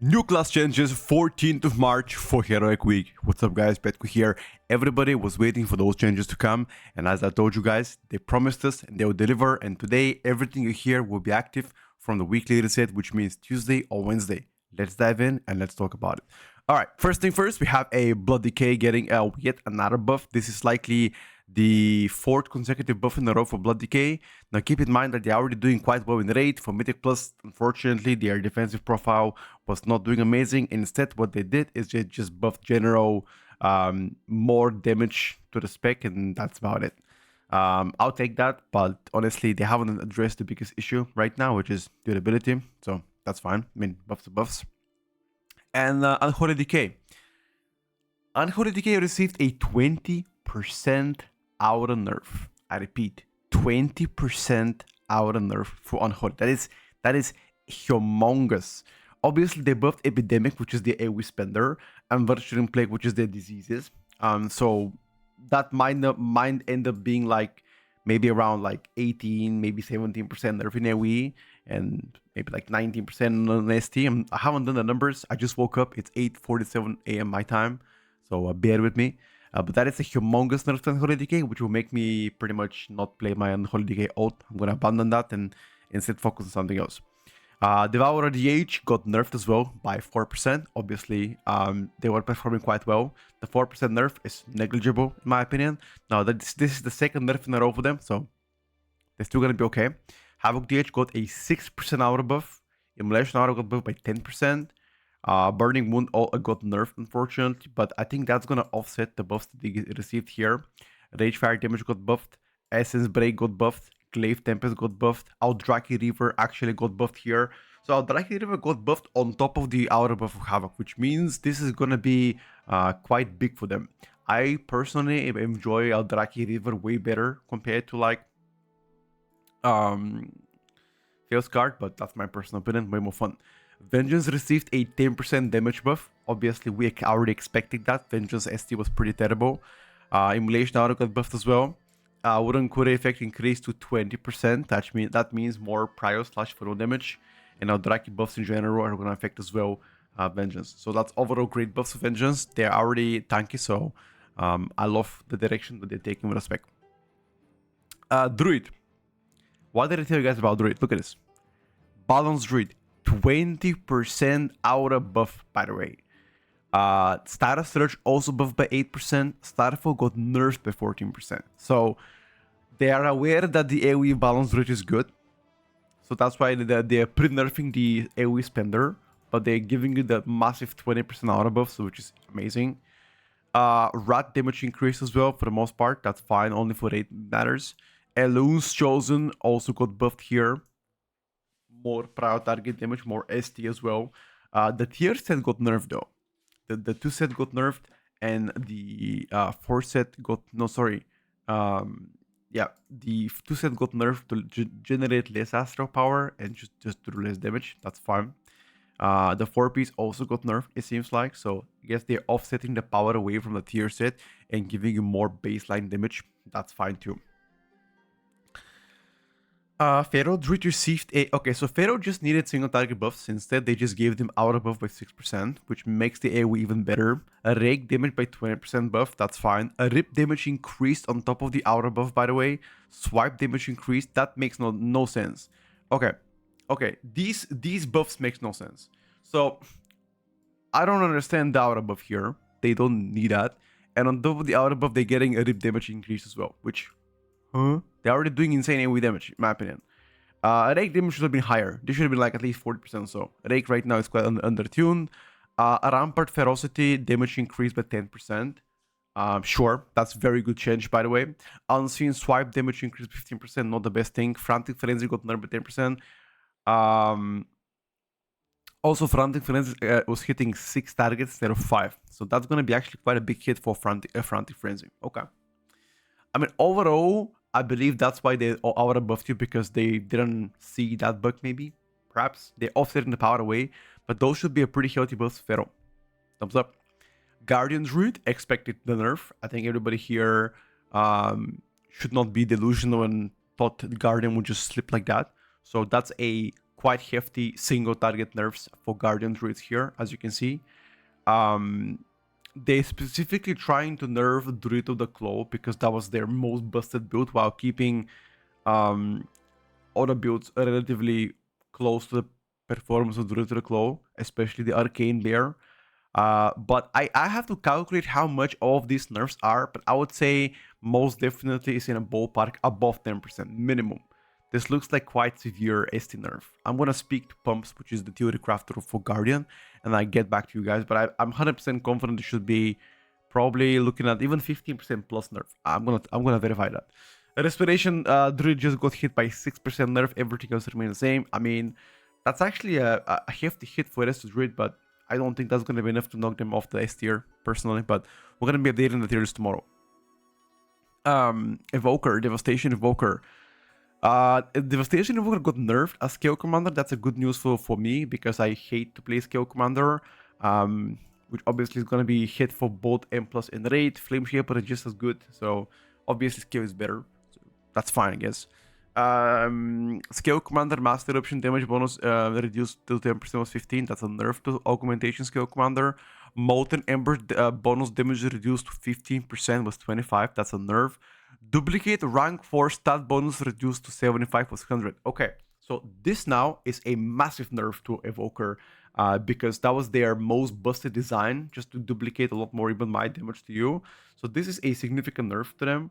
New class changes 14th of March for Heroic Week. What's up guys, Petko here. Everybody was waiting for those changes to come, and as I told you guys, they promised us and they will deliver, and today everything you hear will be active from the weekly reset, which means Tuesday or Wednesday. Let's dive in and let's talk about it. Alright, first thing first, we have a Blood Decay getting yet another buff. This is likely the 4th consecutive buff in a row for Blood Decay. Now keep in mind that they're already doing quite well in raid. For Mythic Plus, unfortunately, their defensive profile was not doing amazing. Instead, what they did is they just buffed general more damage to the spec, and that's about it. I'll take that, but honestly, they haven't addressed the biggest issue right now, which is durability. So that's fine. I mean, buffs to buffs. And Unholy DK. Unholy DK received a 20% aura nerf. I repeat, 20% aura nerf for Unholy. That is humongous. Obviously, they buffed Epidemic, which is the AoE spender, and Virtual Plague, which is their diseases. So that might end up being like maybe around like 18, maybe 17% nerf in AoE, and maybe like 19% on ST. I haven't done the numbers. I just woke up. It's 8:47 a.m. my time, so bear with me. But that is a humongous nerf to Unholy DK, which will make me pretty much not play my Unholy DK ult. I'm gonna abandon that and instead focus on something else. Devourer DH got nerfed as well by 4%. Obviously, they were performing quite well. The 4% nerf is negligible in my opinion. Now this is the second nerf in a row for them, so they're still gonna be okay. Havoc DH got a 6% aura buff. Immolation aura got buffed by 10%. Burning Wound got nerfed, unfortunately, but I think that's gonna offset the buffs that they received here. Rage Fire damage got buffed. Essence Break got buffed. Glaive Tempest got buffed. Aldraki River actually got buffed here. So Aldraki River got buffed on top of the aura buff of Havoc, which means this is gonna be quite big for them. I personally enjoy Aldraki River way better compared to like Chaos Guard, but that's my personal opinion, way more fun. Vengeance received a 10% damage buff. Obviously, we already expected that. Vengeance ST was pretty terrible. Immolation Aura got buffed as well. Wooden Kure effect increased to 20%. That means more prio/funnel damage. And Aldraki buffs in general are going to affect as well Vengeance. So that's overall great buffs of Vengeance. They're already tanky, so I love the direction that they're taking with respect. Druid. What did I tell you guys about Druid? Look at this. Balanced Druid. 20% aura buff, by the way. Status Surge also buffed by 8%. Starfall got nerfed by 14%. So they are aware that the AoE Balanced Druid is good. So that's why they are pre-nerfing the AoE spender. But they're giving you the massive 20% aura buff, so which is amazing. Rat damage increase as well for the most part. That's fine, only for 8 matters. Elune's Chosen also got buffed here. More prior target damage, more ST as well. The tier set got nerfed though. The 2 set got nerfed, and the 4 set got the 2 set got nerfed to generate less astral power and just do less damage. That's fine. The 4 piece also got nerfed, it seems like. So I guess they're offsetting the power away from the tier set and giving you more baseline damage. That's fine too. Pharaoh Druid received a... Okay, so Pharaoh just needed single target buffs. Instead, they just gave them aura buff by 6%, which makes the AoE even better. A Rake damage by 20% buff, that's fine. A Rip damage increased on top of the aura buff, by the way. Swipe damage increased, that makes no sense. Okay, these buffs makes no sense. So, I don't understand the aura buff here. They don't need that. And on top of the aura buff, they're getting a Rip damage increase as well, which... They're already doing insane AoE damage, in my opinion. Rake damage should have been higher. This should have been like at least 40% or so. Rake right now is quite under-tuned. Rampart Ferocity damage increased by 10%. Sure, that's very good change, by the way. Unseen Swipe damage increased 15%, not the best thing. Frantic Frenzy got nerfed by 10%. Also, Frantic Frenzy was hitting 6 targets instead of 5. So that's going to be actually quite a big hit for Frantic Frenzy. Okay. I mean, overall, I believe that's why they aura buffed you, because they didn't see that bug maybe. Perhaps they're offsetting the power away, but those should be a pretty healthy buffs, Pharaoh. Thumbs up. Guardian Druid expected the nerf. I think everybody here should not be delusional and thought Guardian would just slip like that. So that's a quite hefty single target nerfs for Guardian Druids here, as you can see. They specifically trying to nerf Druid of the Claw because that was their most busted build, while keeping other builds relatively close to the performance of Druid of the Claw, especially the Arcane Bear. But I have to calculate how much all of these nerfs are, but I would say most definitely is in a ballpark above 10% minimum. This looks like quite severe ST nerf. I'm gonna speak to Pumps, which is the theory crafter for Guardian, and I get back to you guys, but I'm 100% confident it should be probably looking at even 15% plus nerf. I'm gonna verify that. Respiration Druid just got hit by 6% nerf, everything else remains the same. I mean, that's actually a hefty hit for rest of Druid, but I don't think that's gonna be enough to knock them off the S tier, personally, but we're gonna be updating the tiers tomorrow. Evoker, Devastation Evoker. Devastation Evoker got nerfed as Scale Commander. That's a good news for me because I hate to play Scale Commander, which obviously is going to be hit for both M+ and Raid. Flame Shaper is just as good, so obviously Scale is better. So that's fine, I guess. Scale Commander Master Option damage bonus reduced to 10% was 15. That's a nerf to Augmentation Scale Commander. Molten Ember bonus damage reduced to 15% was 25. That's a nerf. Duplicate rank 4 stat bonus reduced to 75 was 100. Okay, so this now is a massive nerf to Evoker because that was their most busted design, just to duplicate a lot more even my damage to you. So this is a significant nerf to them.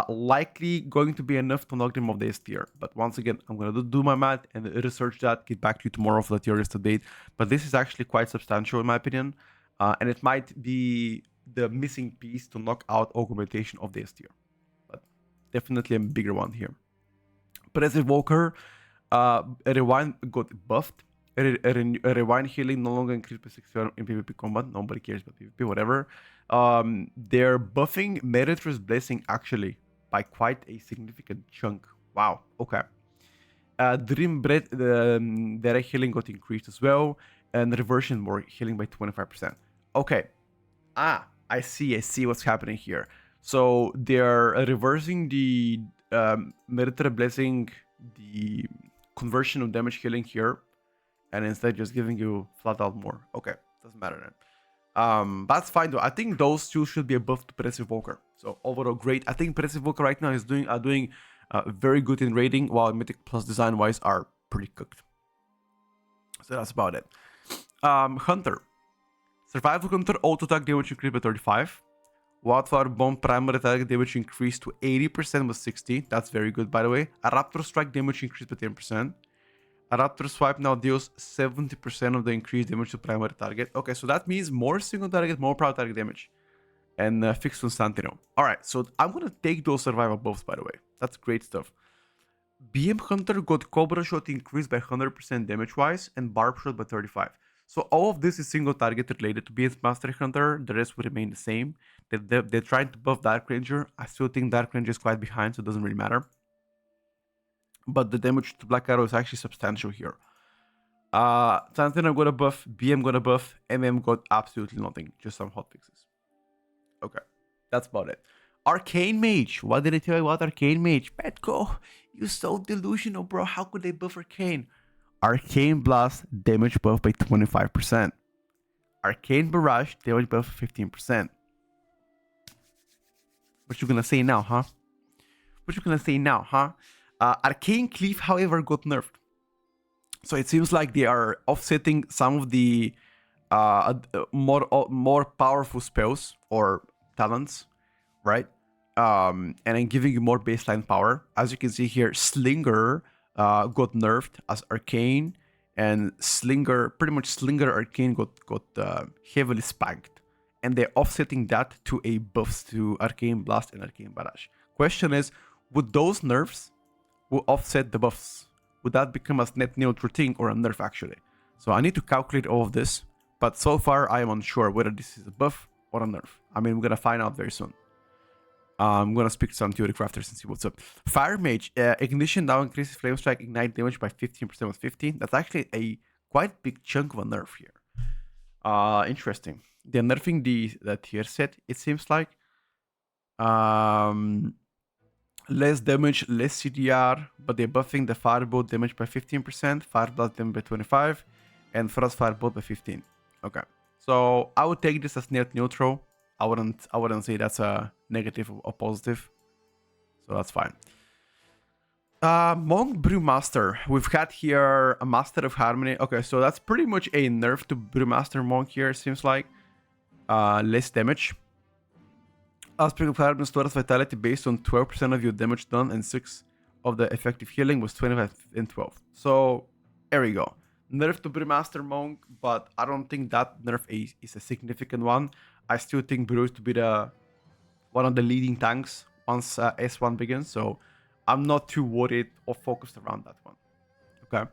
Likely going to be enough to knock them off the S tier. But once again, I'm going to do my math and research that, get back to you tomorrow for the tier list update. But this is actually quite substantial in my opinion. And it might be the missing piece to knock out Augmentation of the S tier. But definitely a bigger one here. Press Evoker, Rewind got buffed. Rewind healing no longer increased by 6 in PvP combat. Nobody cares about PvP, whatever. They're buffing Meritor's Blessing actually by quite a significant chunk. Wow, okay. Dream Breath, direct healing got increased as well. And Reversion more healing by 25%. Okay. I see what's happening here. So they're reversing the Meritor Blessing, the conversion of damage healing here, and instead just giving you flat out more. Okay, doesn't matter then. That's fine though. I think those two should be above the Press Evoker. So overall, great. I think Press Evoker right now is doing very good in raiding, while Mythic Plus design wise are pretty cooked. So that's about it. Hunter. Survival Hunter auto attack damage increased by 35. Wildfire Bomb primary target damage increased to 80% with 60. That's very good, by the way. A Raptor Strike damage increased by 10%. A Raptor Swipe now deals 70% of the increased damage to primary target. Okay, so that means more single target, more proud target damage. And fixed on Santino. Alright, so I'm gonna take those survival buffs, by the way. That's great stuff. BM Hunter got Cobra Shot increased by 100% damage-wise and Barb Shot by 35. So all of this is single target related to BS Master Hunter. The rest will remain the same. They're trying to buff Dark Ranger. I still think Dark Ranger is quite behind, so it doesn't really matter. But the damage to Black Arrow is actually substantial here. Santino got a buff, BM got a buff, MM got absolutely nothing. Just some hotfixes. Okay, that's about it. Arcane Mage. What did I tell you about Arcane Mage? Petko, you're so delusional, bro. How could they buff Arcane? Arcane Blast damage buff by 25%. Arcane Barrage damage buff 15%. What you gonna say now, huh? What you gonna say now, huh? Arcane Cleave, however, got nerfed. So it seems like they are offsetting some of the more powerful spells or talents, right? And then giving you more baseline power. As you can see here, Slinger got nerfed as Arcane, and pretty much Slinger Arcane got heavily spanked, and they're offsetting that to a buffs to Arcane Blast and Arcane Barrage. Question is, would those nerfs will offset the buffs? Would that become a net neutral thing or a nerf actually? So I need to calculate all of this, but so far I am unsure whether this is a buff or a nerf. I mean, we're gonna find out very soon. I'm gonna speak to some theory crafters and see what's up. Fire Mage, Ignition now increases Flame Strike Ignite damage by 15% with 15. That's actually a quite big chunk of a nerf here. Interesting. They're nerfing the tier set, it seems like. Less damage, less CDR, but they're buffing the firebolt damage by 15%, fire blast damage by 25, and frost firebolt by 15. Okay, so I would take this as net neutral. I wouldn't say that's a negative or positive, so that's fine. Monk Brewmaster. We've had here a Master of Harmony. Okay, so that's pretty much a nerf to Brewmaster Monk here, seems like. Less damage. Aspect of Harmony stores vitality based on 12% of your damage done and 6 of the effective healing was 25 and 12. So, there we go. Nerf to Brewmaster Monk, but I don't think that nerf is a significant one. I still think Brew is to be one of the leading tanks once S1 begins, so I'm not too worried or focused around that one. Okay.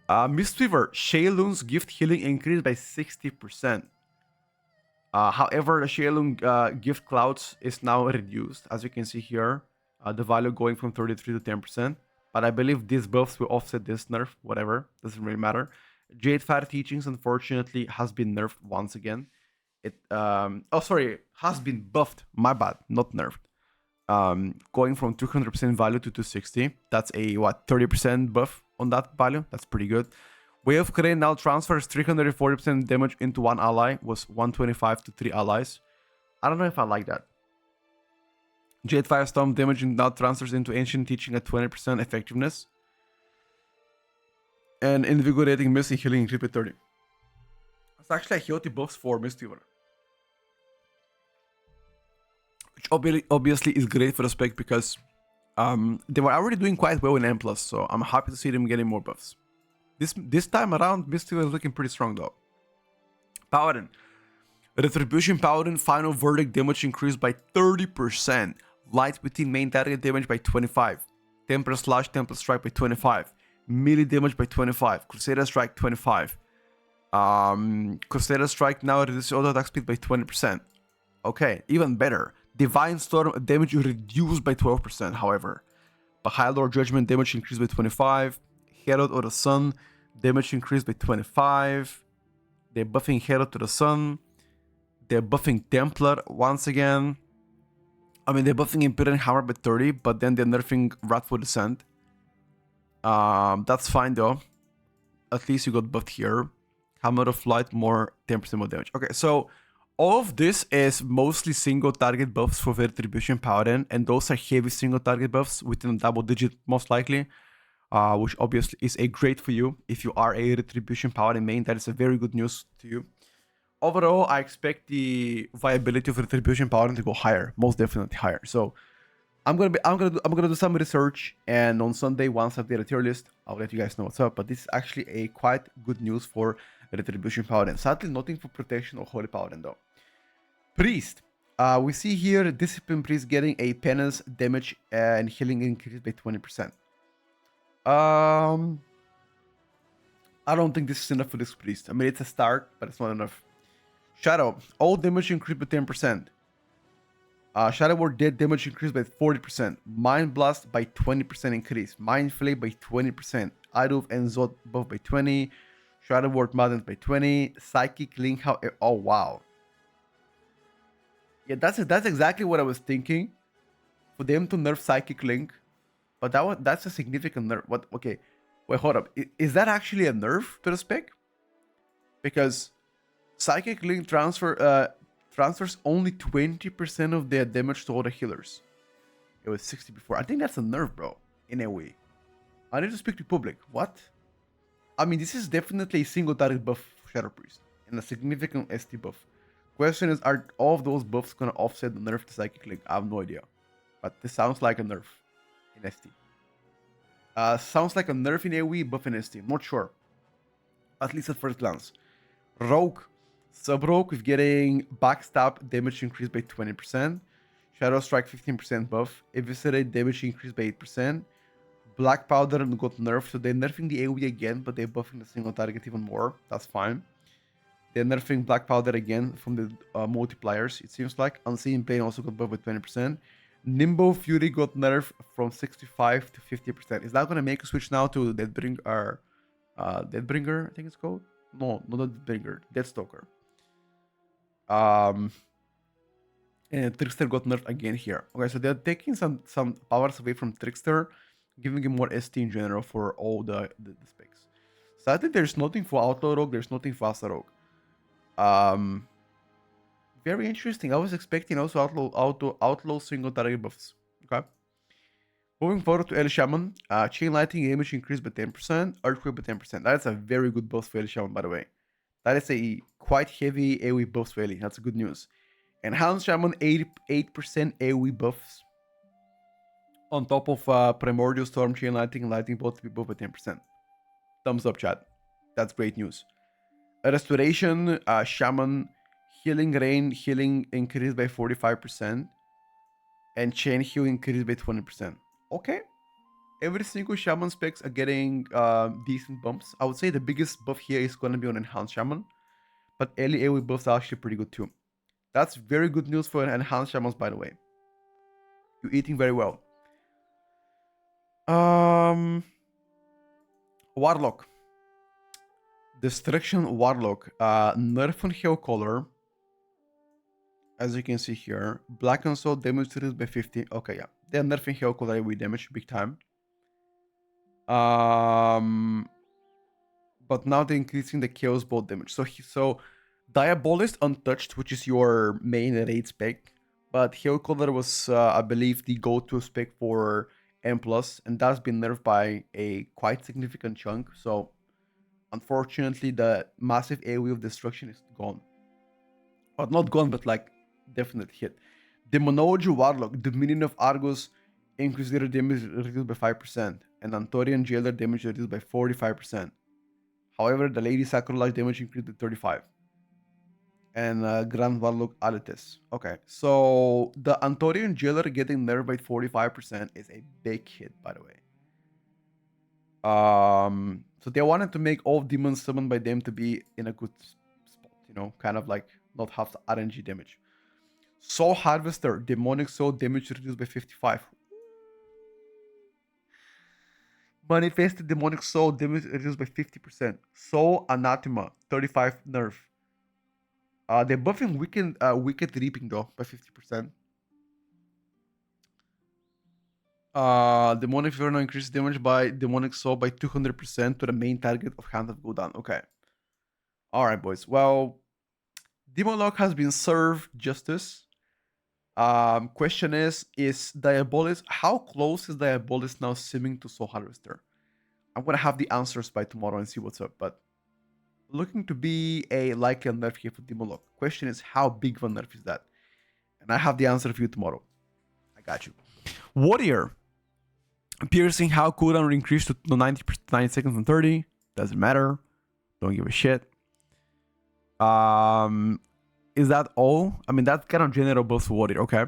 Mistweaver, Shaylun's gift healing increased by 60%. However, the Shaylun gift clouds is now reduced, as you can see here. The value going from 33 to 10%. But I believe these buffs will offset this nerf, whatever, doesn't really matter. Jade Fire Teachings, unfortunately, has been nerfed once again. Has been buffed, my bad, not nerfed. Going from 200% value to 260. That's a, 30% buff on that value? That's pretty good. Way of Crane now transfers 340% damage into one ally, was 125 to 3 allies. I don't know if I like that. Jade Firestorm damage now transfers into Ancient Teaching at 20% effectiveness. And Invigorating Mist and Healing increase by 30. It's actually a healthy buffs for Mistweaver. Which obviously is great for the spec because they were already doing quite well in M+, so I'm happy to see them getting more buffs. This time around, Mistweaver is looking pretty strong though. Paladin. Retribution Paladin final verdict damage increased by 30%. Light within main target damage by 25. Temper Slash, Temper Strike by 25. Melee damage by 25. Crusader Strike 25. Crusader Strike now reduces auto attack speed by 20%. Okay, even better. Divine Storm damage reduced by 12%, however. But High Lord Judgment damage increased by 25. Herald of the Sun damage increased by 25. They're buffing Herald to the Sun. They're buffing Templar once again. I mean, they're buffing Imperial Hammer by 30, but then they're nerfing Wrathful Descent. That's fine though. At least you got buffed here. Hammer of Light, more 10% more damage. Okay, so all of this is mostly single target buffs for Retribution Paladin, and those are heavy single target buffs within a double digit most likely. Which obviously is a great for you. If you are a Retribution Paladin main, that is a very good news to you. Overall, I expect the viability of Retribution Paladin to go higher, most definitely higher. So I'm gonna do some research, and on Sunday, once I update a tier list, I'll let you guys know what's up. But this is actually a quite good news for Retribution Paladin. Sadly, nothing for Protection or Holy Paladin though. Priest. We see here Discipline Priest getting a penance damage and healing increase by 20%. I don't think this is enough for this priest. I mean, it's a start, but it's not enough. Shadow, all damage increased by 10%. Shadow Ward dead damage increased by 40%. Mind Blast by 20% increase. Mind Flame by 20%. Idol and Zod buff by 20. Shadow Ward Madden by 20. Psychic Link, oh wow. Yeah, that's exactly what I was thinking. For them to nerf Psychic Link. But that's a significant nerf. What? Okay, wait, hold up. Is that actually a nerf to the spec? Because Psychic Link transfers only 20% of their damage to all the healers. It was 60 before. I think that's a nerf, bro. In a way. I need to speak to public. What? I mean, this is definitely a single target buff for Shadow Priest and a significant ST buff. Question is, are all of those buffs gonna offset the nerf to Psychic Link? I have no idea. But this sounds like a nerf. In ST. Sounds like a nerf in AoE, buff in ST. Not sure. At least at first glance. Rogue. Sub-Rogue with getting backstab damage increased by 20%. Shadow Strike 15% buff. Eviscerate damage increased by 8%. Black Powder got nerfed, so they're nerfing the AoE again, but they're buffing the single target even more. That's fine. They're nerfing Black Powder again from the multipliers, it seems like. Unseen Pain also got buffed by 20%. Nimble Fury got nerfed from 65 to 50%. Is that going to make a switch now to Deadbringer? Deadbringer, I think it's called? No, not Deadbringer. Deathstalker. And Trickster got nerfed again here. Okay, so they're taking some powers away from Trickster, giving him more ST in general for all the specs. Sadly, there's nothing for Outlaw Rogue, there's nothing for Asa Rogue. Very interesting. I was expecting also outlaw single target buffs. Okay. Moving forward to El Shaman, chain lightning damage increased by 10%, earthquake by 10%. That's a very good buff for El Shaman, by the way. That is a quite heavy AoE buff for Eli. That's good news. And Hound Shaman, 8% AoE buffs. On top of Primordial Storm, Chain Lightning, and Lightning Bolt to be buffed by 10%. Thumbs up, chat. That's great news. Restoration, Shaman, Healing Rain, healing increased by 45%. And Chain Heal increased by 20%. Okay. Every single Shaman specs are getting decent bumps. I would say the biggest buff here is going to be on Enhanced Shaman. But early AoE buffs are actually pretty good too. That's very good news for Enhanced Shamans, by the way. You're eating very well. Warlock. Destruction Warlock. Nerf on Hell Color. As you can see here. Black and Soul damage reduced by 50. Okay, yeah. They're nerfing Hell Color with damage big time. But now they're increasing the Chaos Bolt damage. So Diabolist Untouched, which is your main raid spec. But Hell Color was, I believe, the go-to spec for M+, and that's been nerfed by a quite significant chunk. So, unfortunately, the massive AoE of destruction is gone. But not gone, but like, definite hit. Demonology Warlock, Dominion of Argus, increased their damage reduced by 5%, and Antorian Jailer damage reduced by 45%. However, the Lady Sacrilege damage increased to 35%. And Grand Warlock Alitis. Okay, so the Antorian Jailer getting nerfed by 45% is a big hit, by the way. So they wanted to make all demons summoned by them to be in a good spot, you know, kind of like not have the RNG damage. Soul Harvester, Demonic Soul damage reduced by 55. Manifested Demonic Soul damage reduced by 50%. Soul Anathema, 35 nerf. They're buffing Wicked Reaping though by 50%. Demonic Inferno increases damage by Demonic Soul by 200% to the main target of Hand of Gul'dan. Okay. Alright, boys. Well, Demolock has been served justice. Question is Diabolist, how close is Diabolist now simming to Soul Harvester? I'm gonna have the answers by tomorrow and see what's up, but looking to be likely a nerf here for Demolock. Question is, how big of a nerf is that? And I have the answer for you tomorrow. I got you. Warrior. Piercing, how cooldown increased to 90 seconds and 30. Doesn't matter. Don't give a shit. Is that all? I mean, that's kind of general buffs for Warrior. Okay.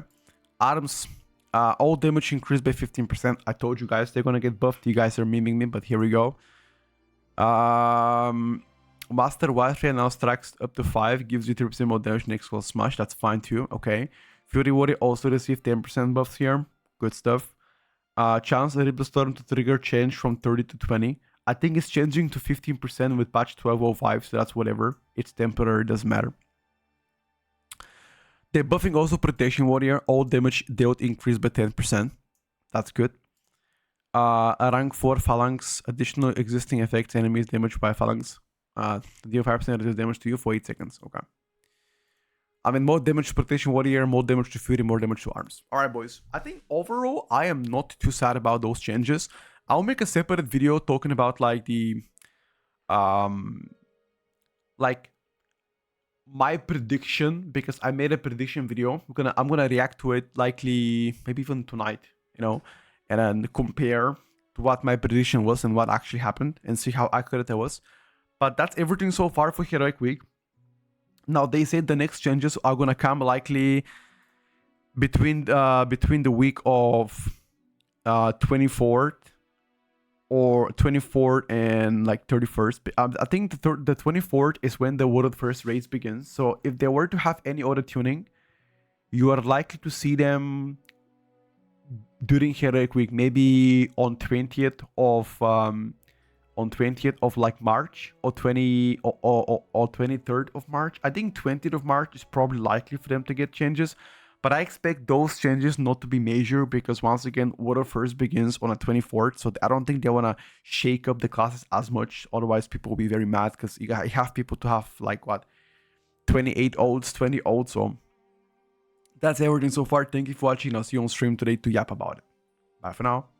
Arms. All damage increased by 15%. I told you guys they're gonna get buffed. You guys are memeing me, but here we go. Master Wildfire now strikes up to 5, gives you 3% more damage next close smash. That's fine too. Okay. Fury Warrior also received 10% buffs here. Good stuff. Chance the Ripple Storm to trigger change from 30 to 20. I think it's changing to 15% with patch 12.05, so that's whatever. It's temporary, doesn't matter. They're buffing also Protection Warrior. All damage dealt increased by 10%. That's good. A rank 4 Phalanx. Additional existing effects enemies damaged by Phalanx. Deal 5% reduce damage to you for 8 seconds. Okay. I mean, more damage to Protection Warrior, more damage to Fury, more damage to Arms. Alright, boys. I think overall, I am not too sad about those changes. I'll make a separate video talking about like the... like my prediction, because I made a prediction video. I'm gonna react to it likely maybe even tonight, you know, and then compare to what my prediction was and what actually happened and see how accurate I was. But that's everything so far for Heroic Week. Now they said the next changes are gonna come likely between the week of 24th or 24th and like 31st. I think the 24th is when the World First Raids begins. So if they were to have any auto tuning, you are likely to see them during Heroic Week, maybe on 20th of like March or 23rd of March. I think 20th of March is probably likely for them to get changes, But I expect those changes not to be major because once again, Water First begins on the 24th. So I don't think they want to shake up the classes as much. Otherwise, people will be very mad because you have people to have like what, 28 ults, 20 ults. So that's everything so far. Thank you for watching. I'll see you on stream today to yap about it. Bye for now.